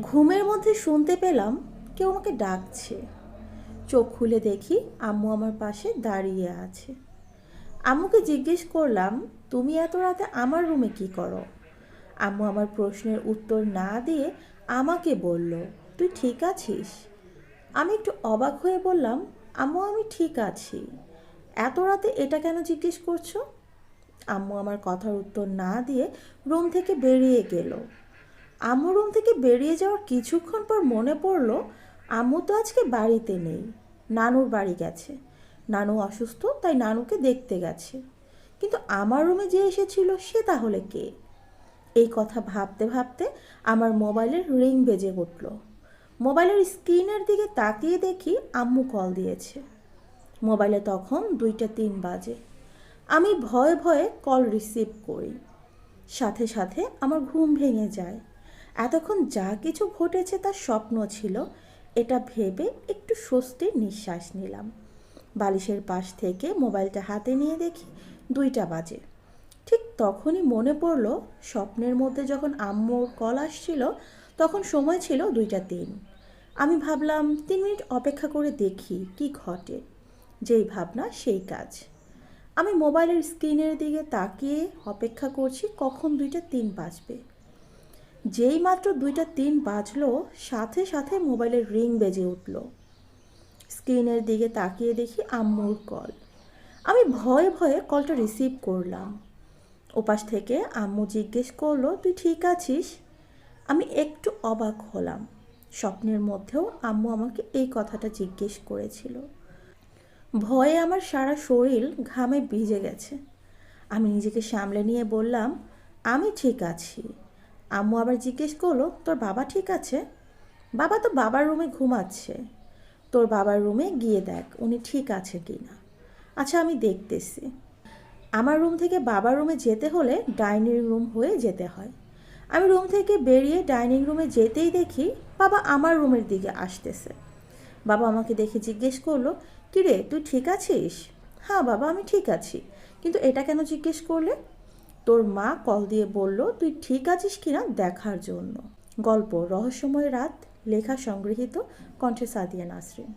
ঘুমের মধ্যে শুনতে পেলাম কেউ আমাকে ডাকছে। চোখ খুলে দেখি আম্মু আমার পাশে দাঁড়িয়ে আছে। আম্মুকে জিজ্ঞেস করলাম, তুমি এত রাতে আমার রুমে কি করো? আম্মু আমার প্রশ্নের উত্তর না দিয়ে আমাকে বলল, তুই ঠিক আছিস? আমি একটু অবাক হয়ে বললাম, আম্মু আমি ঠিক আছি। এত রাতে এটা কেন জিজ্ঞেস করছো? আম্মু আমার কথার উত্তর না দিয়ে রুম থেকে বেরিয়ে গেল। আম্মু রুম থেকে বেরিয়ে যাওয়ার কিছুক্ষণ পর মনে পড়ল, আম্মু তো আজকে বাড়িতে নেই, নানুর বাড়ি গেছে। নানু অসুস্থ, তাই নানুকে দেখতে গেছে। কিন্তু আমার রুমে যে এসেছিল সে তাহলে কে? এই কথা ভাবতে ভাবতে আমার মোবাইলের রিং বেজে উঠল। মোবাইলের স্ক্রিনের দিকে তাকিয়ে দেখি আম্মু কল দিয়েছে। মোবাইলে তখন 2টা 3 বাজে। আমি ভয়ে ভয়ে কল রিসিভ করি। সাথে সাথে আমার ঘুম ভেঙে যায়। এতক্ষণ যা কিছু ঘটেছে তার স্বপ্ন ছিল, এটা ভেবে একটু স্বস্তির নিঃশ্বাস নিলাম। বালিশের পাশ থেকে মোবাইলটা হাতে নিয়ে দেখি 2টা বাজে। ঠিক তখনই মনে পড়ল, স্বপ্নের মধ্যে যখন আম্মুর কল আসছিল তখন সময় ছিল 2টা 3। আমি ভাবলাম 3 মিনিট অপেক্ষা করে দেখি কি ঘটে। যেই ভাবনা সেই কাজ। আমি মোবাইলের স্ক্রিনের দিকে তাকিয়ে অপেক্ষা করছি কখন 2টা 3 বাজবে। যেই মাত্র 2টা 3 বাজলো, সাথে সাথে মোবাইলের রিং বেজে উঠল। স্ক্রিনের দিকে তাকিয়ে দেখি আম্মুর কল। আমি ভয়ে ভয়ে কলটা রিসিভ করলাম। ওপাশ থেকে আম্মু জিজ্ঞেস করলো, তুই ঠিক আছিস? আমি একটু অবাক হলাম। স্বপ্নের মধ্যেও আম্মু আমাকে এই কথাটা জিজ্ঞেস করেছিল। ভয়ে আমার সারা শরীর ঘামে ভিজে গেছে। আমি নিজেকে সামলে নিয়ে বললাম, আমি ঠিক আছি। আম্মু আবার জিজ্ঞেস করলো, তোর বাবা ঠিক আছে? বাবা তো বাবার রুমে ঘুমাচ্ছে। তোর বাবার রুমে গিয়ে দেখ উনি ঠিক আছে কি না। আচ্ছা আমি দেখতেছি। আমার রুম থেকে বাবার রুমে যেতে হলে ডাইনিং রুম হয়ে যেতে হয়। আমি রুম থেকে বেরিয়ে ডাইনিং রুমে যেতেই দেখি বাবা আমার রুমের দিকে আসতেছে। বাবা আমাকে দেখে জিজ্ঞেস করলো, কিরে তুই ঠিক আছিস? হ্যাঁ বাবা আমি ঠিক আছি, কিন্তু এটা কেন জিজ্ঞেস করলে? তোর মা কল দিয়ে বলল তুই ঠিক আছিস কিনা দেখার জন্য। গল্প রহস্যময় রাত, লেখা সংগৃহীত, কণ্ঠে সাদিয়া নাসরিন।